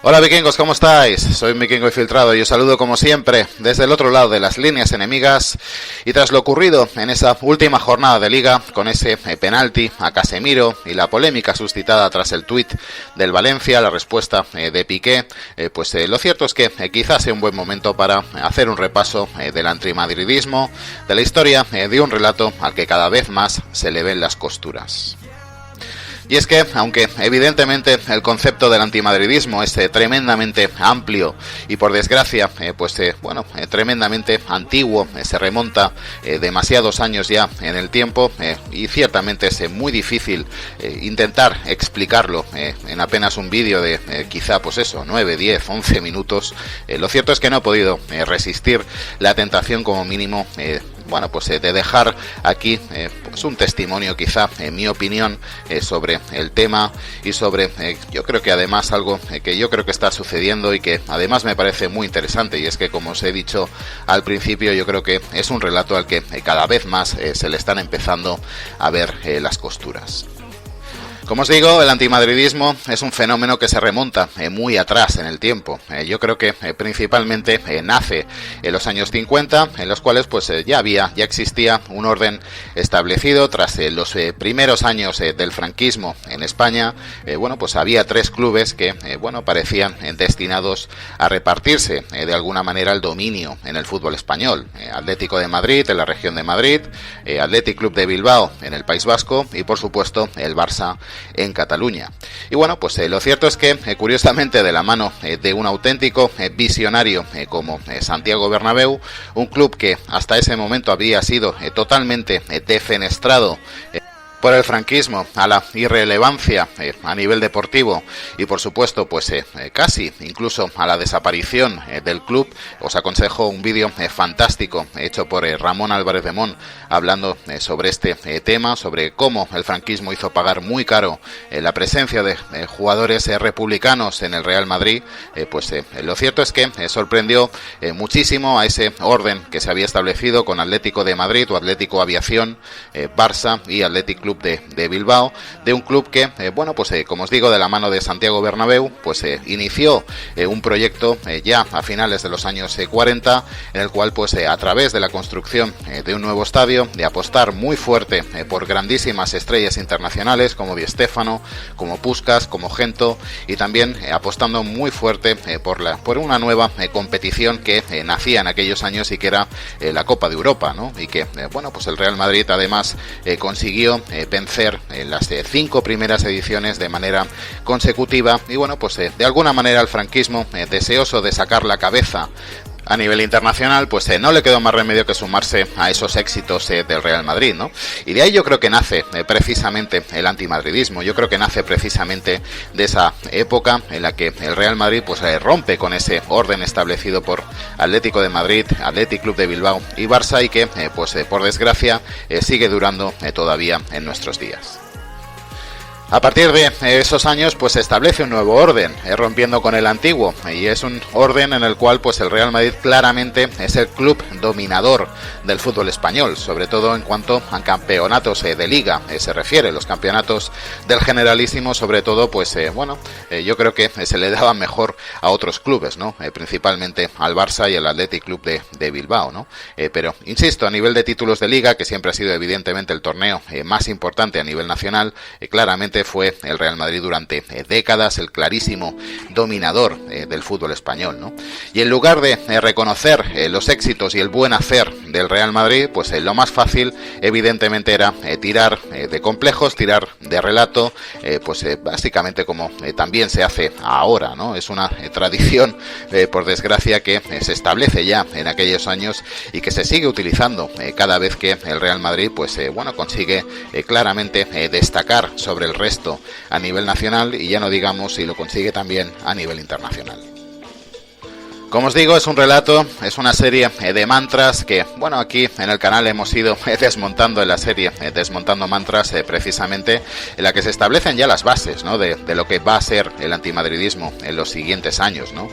Hola vikingos, ¿cómo estáis? Soy un vikingo infiltrado y os saludo como siempre desde el otro lado de las líneas enemigas, y tras lo ocurrido en esa última jornada de liga con ese penalti a Casemiro y la polémica suscitada tras el tuit del Valencia, la respuesta de Piqué, lo cierto es que quizás sea un buen momento para hacer un repaso del antimadridismo, de la historia de un relato al que cada vez más se le ven las costuras. Y es que, aunque evidentemente el concepto del antimadridismo es tremendamente amplio y por desgracia, tremendamente antiguo, se remonta demasiados años ya en el tiempo, y ciertamente es muy difícil intentar explicarlo en apenas un vídeo de quizá 9, 10, 11 minutos, lo cierto es que no he podido resistir la tentación como mínimo de dejar aquí un testimonio, quizá en mi opinión, sobre el tema y sobre yo creo que además algo que yo creo que está sucediendo y que además me parece muy interesante, y es que, como os he dicho al principio, yo creo que es un relato al que cada vez más se le están empezando a ver las costuras. Como os digo, el antimadridismo es un fenómeno que se remonta muy atrás en el tiempo. Yo creo que principalmente nace en los años 50, en los cuales ya existía un orden establecido tras los primeros años del franquismo en España. Había tres clubes que parecían destinados a repartirse de alguna manera el dominio en el fútbol español. Atlético de Madrid en la región de Madrid, Athletic Club de Bilbao en el País Vasco y, por supuesto, el Barça en Cataluña. Y lo cierto es que, curiosamente, de la mano de un auténtico visionario como Santiago Bernabéu, un club que hasta ese momento había sido totalmente defenestrado por el franquismo a la irrelevancia a nivel deportivo y, por supuesto, casi incluso a la desaparición del club. Os aconsejo un vídeo fantástico hecho por Ramón Álvarez de Mon, hablando sobre este tema, sobre cómo el franquismo hizo pagar muy caro la presencia de jugadores republicanos en el Real Madrid. Lo cierto es que sorprendió muchísimo a ese orden que se había establecido con Atlético de Madrid o Atlético Aviación, Barça y Athletic Club de Bilbao, de un club que, como os digo, de la mano de Santiago Bernabéu, inició un proyecto ya a finales de los años 40, en el cual, a través de la construcción de un nuevo estadio, de apostar muy fuerte por grandísimas estrellas internacionales como Di Stéfano, como Puskás, como Gento, y también apostando muy fuerte por una nueva competición que nacía en aquellos años y que era la Copa de Europa, ¿no? Y que, el Real Madrid además consiguió vencer en las 5 primeras ediciones de manera consecutiva y de alguna manera el franquismo, deseoso de sacar la cabeza a nivel internacional, no le quedó más remedio que sumarse a esos éxitos del Real Madrid, ¿no? Y de ahí yo creo que nace precisamente el antimadridismo. Yo creo que nace precisamente de esa época en la que el Real Madrid rompe con ese orden establecido por Atlético de Madrid, Athletic Club de Bilbao y Barça, y que por desgracia sigue durando todavía en nuestros días. A partir de esos años se establece un nuevo orden, rompiendo con el antiguo, y es un orden en el cual el Real Madrid claramente es el club dominador del fútbol español, sobre todo en cuanto a campeonatos de liga se refiere. Los campeonatos del Generalísimo, sobre todo, yo creo que se le daban mejor a otros clubes, ¿no? Principalmente al Barça y al Athletic Club de Bilbao, ¿no? Pero, insisto, a nivel de títulos de liga, que siempre ha sido evidentemente el torneo más importante a nivel nacional, claramente fue el Real Madrid durante décadas el clarísimo dominador del fútbol español, ¿no? Y en lugar de reconocer los éxitos y el buen hacer del Real Madrid, lo más fácil evidentemente era tirar de complejos, tirar de relato, básicamente como también se hace ahora, ¿no? Es una tradición, por desgracia, que se establece ya en aquellos años y que se sigue utilizando cada vez que el Real Madrid consigue claramente destacar sobre el resto a nivel nacional, y ya no digamos si lo consigue también a nivel internacional. Como os digo, es un relato, es una serie de mantras que, bueno, aquí en el canal hemos ido desmontando en la serie, desmontando mantras precisamente en la que se establecen ya las bases, ¿no? de lo que va a ser el antimadridismo en los siguientes años, ¿no?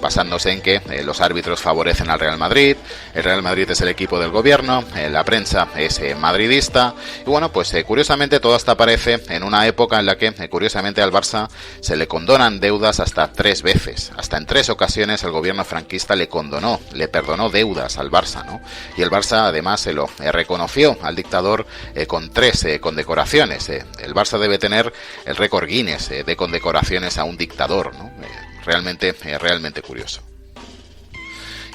Basándose en que los árbitros favorecen al Real Madrid, el Real Madrid es el equipo del gobierno, la prensa es madridista, y bueno, pues curiosamente todo esto aparece en una época en la que, curiosamente, al Barça se le condonan deudas hasta 3 veces, hasta en 3 ocasiones el gobierno franquista le perdonó deudas al Barça, ¿no? Y el Barça además se lo reconoció al dictador con 3 condecoraciones. El Barça debe tener el récord Guinness de condecoraciones a un dictador, ¿no? Realmente curioso.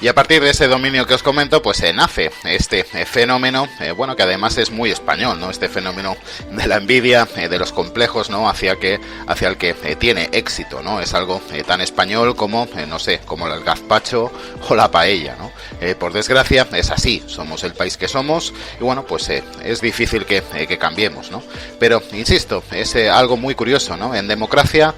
Y a partir de ese dominio que os comento, pues nace este fenómeno, que además es muy español, ¿no? Este fenómeno de la envidia, de los complejos, ¿no? Hacia el que tiene éxito, ¿no? Es algo tan español como, como el gazpacho o la paella, ¿no? Por desgracia es así, somos el país que somos y bueno, pues es difícil que cambiemos, ¿no? Pero, insisto, es algo muy curioso, ¿no? En democracia,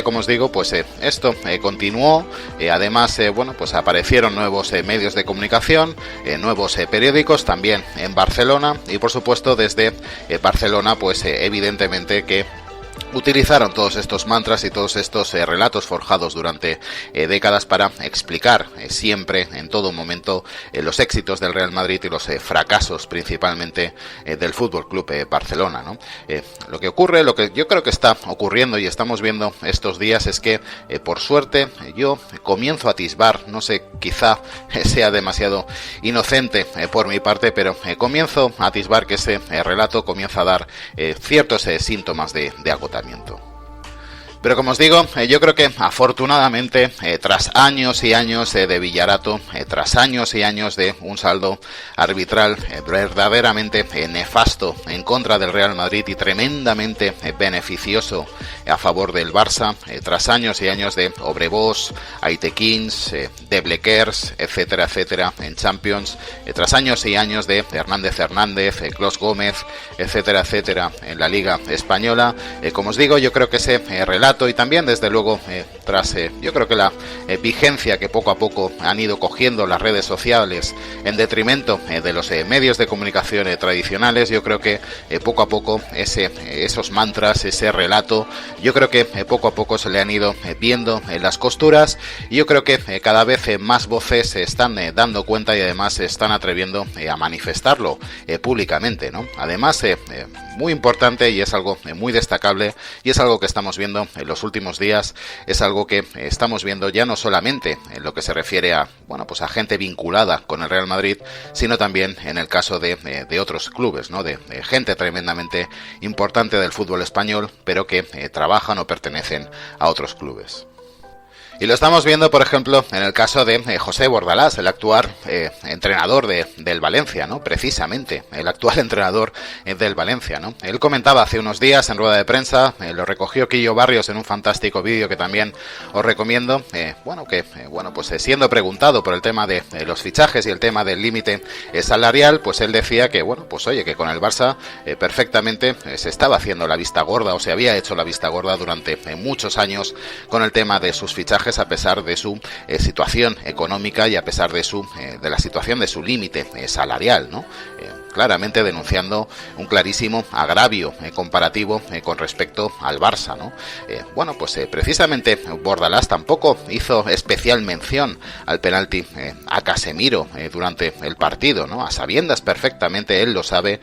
como os digo, pues esto continuó, además, pues aparecieron nuevos medios de comunicación, nuevos periódicos también en Barcelona y por supuesto desde Barcelona pues evidentemente que utilizaron todos estos mantras y todos estos relatos forjados durante décadas para explicar siempre, en todo momento, los éxitos del Real Madrid y los fracasos principalmente del Fútbol Club Barcelona, ¿no? Lo que yo creo que está ocurriendo y estamos viendo estos días es que, por suerte, yo comienzo a atisbar, no sé, quizá sea demasiado inocente por mi parte, pero comienzo a atisbar que ese relato comienza a dar ciertos síntomas de agotamiento. Pero como os digo, yo creo que afortunadamente, tras años y años de villarato, tras años y años de un saldo arbitral verdaderamente nefasto en contra del Real Madrid y tremendamente beneficioso a favor del Barça, tras años y años de Obrebós, Aitequins, de Blequers, etcétera, etcétera, en Champions, tras años y años de Hernández, Clos Gómez, etcétera, etcétera, en la Liga Española, como os digo, yo creo que ese relato y también desde luego yo creo que la vigencia que poco a poco han ido cogiendo las redes sociales en detrimento de los medios de comunicación tradicionales, yo creo que poco a poco esos mantras, ese relato, yo creo que poco a poco se le han ido viendo las costuras y yo creo que cada vez más voces se están dando cuenta y además se están atreviendo a manifestarlo públicamente, ¿no? Además, muy importante y es algo muy destacable y es algo que estamos viendo en los últimos días, es algo que estamos viendo ya no solamente en lo que se refiere a, pues a gente vinculada con el Real Madrid, sino también en el caso de otros clubes, ¿no? De gente tremendamente importante del fútbol español, pero que trabajan o pertenecen a otros clubes. Y lo estamos viendo, por ejemplo, en el caso de José Bordalás, el actual entrenador del Valencia, ¿no? Precisamente, el actual entrenador del Valencia, ¿no? Él comentaba hace unos días en rueda de prensa, lo recogió Quillo Barrios en un fantástico vídeo que también os recomiendo, siendo preguntado por el tema de los fichajes y el tema del límite salarial, pues él decía que, que con el Barça perfectamente se estaba haciendo la vista gorda o se había hecho la vista gorda durante muchos años con el tema de sus fichajes, a pesar de su situación económica y a pesar de la situación de su límite salarial, ¿no? Claramente denunciando un clarísimo agravio comparativo con respecto al Barça, ¿no? Precisamente Bordalás tampoco hizo especial mención al penalti a Casemiro durante el partido, ¿no? A sabiendas perfectamente, él lo sabe,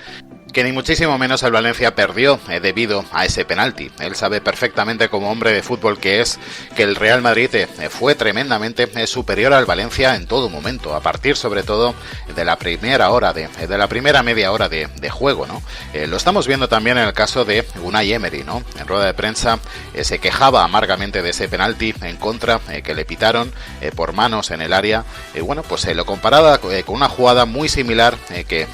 que ni muchísimo menos el Valencia perdió debido a ese penalti. Él sabe perfectamente, como hombre de fútbol que es, que el Real Madrid fue tremendamente superior al Valencia en todo momento, a partir sobre todo de la primera media hora de juego, ¿no? Lo estamos viendo también en el caso de Unai Emery, ¿no? En rueda de prensa se quejaba amargamente de ese penalti en contra que le pitaron por manos en el área. Lo comparaba con una jugada muy similar que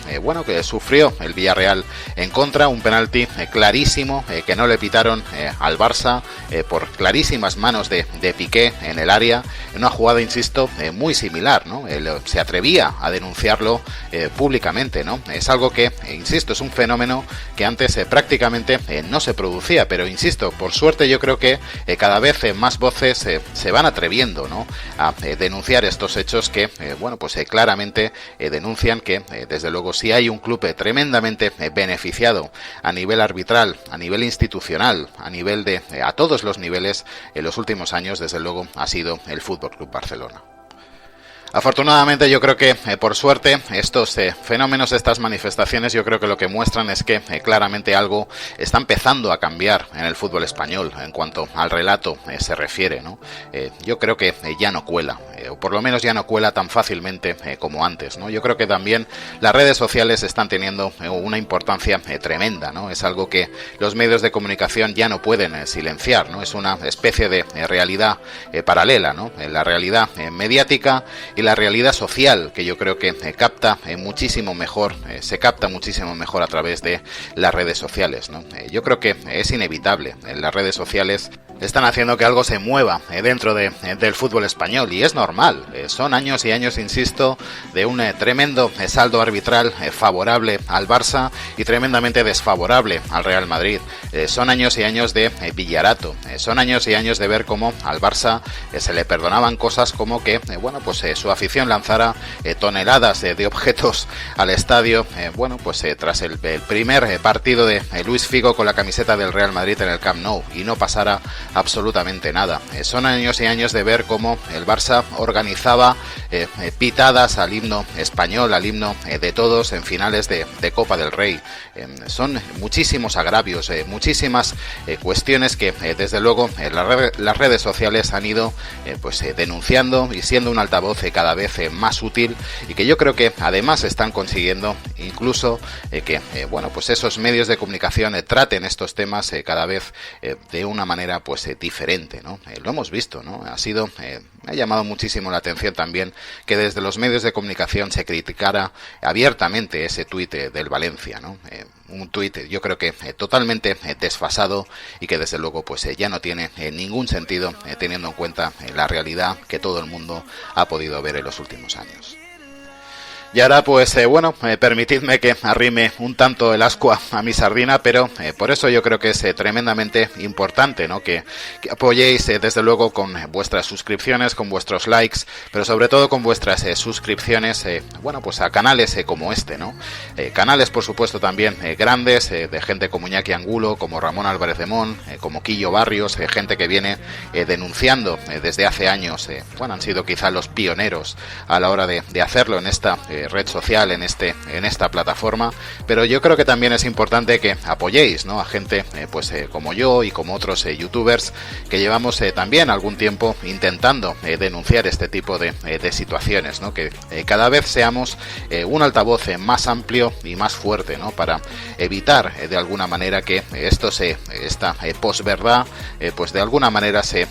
sufrió el Villarreal Real en contra, un penalti clarísimo que no le pitaron al Barça por clarísimas manos de Piqué en el área, en una jugada, insisto, muy similar, ¿no? Él se atrevía a denunciarlo públicamente, ¿no? Es algo que, insisto, es un fenómeno que antes prácticamente no se producía, pero insisto, por suerte yo creo que cada vez más voces se van atreviendo, ¿no?, a denunciar estos hechos que, bueno, pues claramente denuncian que, desde luego, si hay un club tremendamente beneficiado a nivel arbitral, a nivel institucional, a nivel de a todos los niveles en los últimos años, desde luego, ha sido el Fútbol Club Barcelona. Afortunadamente, yo creo que, por suerte, estos fenómenos, estas manifestaciones, yo creo que lo que muestran es que claramente algo está empezando a cambiar en el fútbol español en cuanto al relato se refiere, ¿no? Yo creo que ya no cuela, o por lo menos ya no cuela tan fácilmente como antes, ¿no? Yo creo que también las redes sociales están teniendo una importancia tremenda, ¿no? Es algo que los medios de comunicación ya no pueden silenciar, ¿no? Es una especie de realidad paralela, ¿no? La realidad mediática y la realidad social, que yo creo que capta muchísimo mejor, se capta muchísimo mejor a través de las redes sociales, ¿no? Yo creo que es inevitable. Las redes sociales están haciendo que algo se mueva dentro del fútbol español, y es normal. Son años y años, insisto, de un tremendo saldo arbitral favorable al Barça y tremendamente desfavorable al Real Madrid. Son años y años de villarato. Son años y años de ver cómo al Barça se le perdonaban cosas como que, bueno, pues su afición lanzara toneladas de objetos al estadio, bueno, pues tras el primer partido de Luis Figo con la camiseta del Real Madrid en el Camp Nou, y no pasara absolutamente nada. Son años y años de ver cómo el Barça organizaba pitadas al himno español, al himno de todos en finales de Copa del Rey. Son muchísimos agravios, muchísimas cuestiones que, desde luego, las redes sociales han ido pues denunciando y siendo un altavoz cada vez más útil, y que yo creo que además están consiguiendo incluso que, bueno, pues esos medios de comunicación traten estos temas cada vez de una manera pues diferente, ¿no? Lo hemos visto, ¿no? Me ha llamado muchísimo la atención también que desde los medios de comunicación se criticara abiertamente ese tuit del Valencia, ¿no? Un tuit, yo creo que totalmente desfasado, y que desde luego pues ya no tiene ningún sentido teniendo en cuenta la realidad que todo el mundo ha podido ver en los últimos años. Y ahora, pues bueno, permitidme que arrime un tanto el ascua a mi sardina, pero por eso yo creo que es tremendamente importante, ¿no?, que apoyéis desde luego con vuestras suscripciones, con vuestros likes, pero sobre todo con vuestras suscripciones, bueno, pues a canales como este, ¿no? Canales, por supuesto, también grandes, de gente como Iñaki Angulo, como Ramón Álvarez de Mon, como Quillo Barrios, gente que viene denunciando desde hace años, bueno, han sido quizá los pioneros a la hora de hacerlo en esta red social, en esta plataforma, pero yo creo que también es importante que apoyéis, ¿no?, a gente pues como yo y como otros youtubers que llevamos también algún tiempo intentando denunciar este tipo de situaciones, ¿no?, que cada vez seamos un altavoz más amplio y más fuerte, ¿no?, para evitar de alguna manera que esta posverdad pues de alguna manera se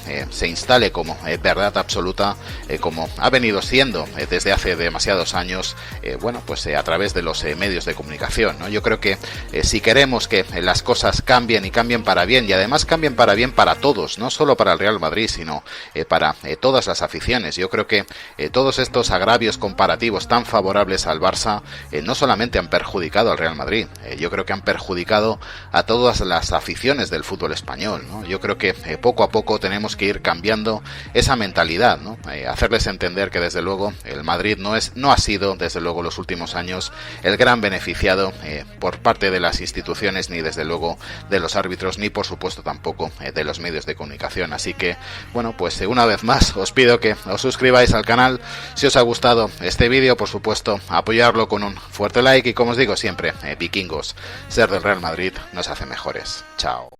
instale como verdad absoluta, como ha venido siendo desde hace demasiados años, bueno, pues a través de los medios de comunicación, ¿no? Yo creo que si queremos que las cosas cambien, y cambien para bien, y además cambien para bien para todos, no solo para el Real Madrid, sino para todas las aficiones, yo creo que todos estos agravios comparativos tan favorables al Barça no solamente han perjudicado al Real Madrid, yo creo que han perjudicado a todas las aficiones del fútbol español, ¿no? Yo creo que poco a poco tenemos que ir cambiando esa mentalidad, ¿no? Hacerles entender que desde luego el Madrid no ha sido desde luego los últimos años el gran beneficiado por parte de las instituciones, ni desde luego de los árbitros, ni por supuesto tampoco de los medios de comunicación. Así que, bueno, pues una vez más os pido que os suscribáis al canal. Si os ha gustado este vídeo, por supuesto, apoyarlo con un fuerte like, y como os digo siempre, vikingos, ser del Real Madrid nos hace mejores. Chao.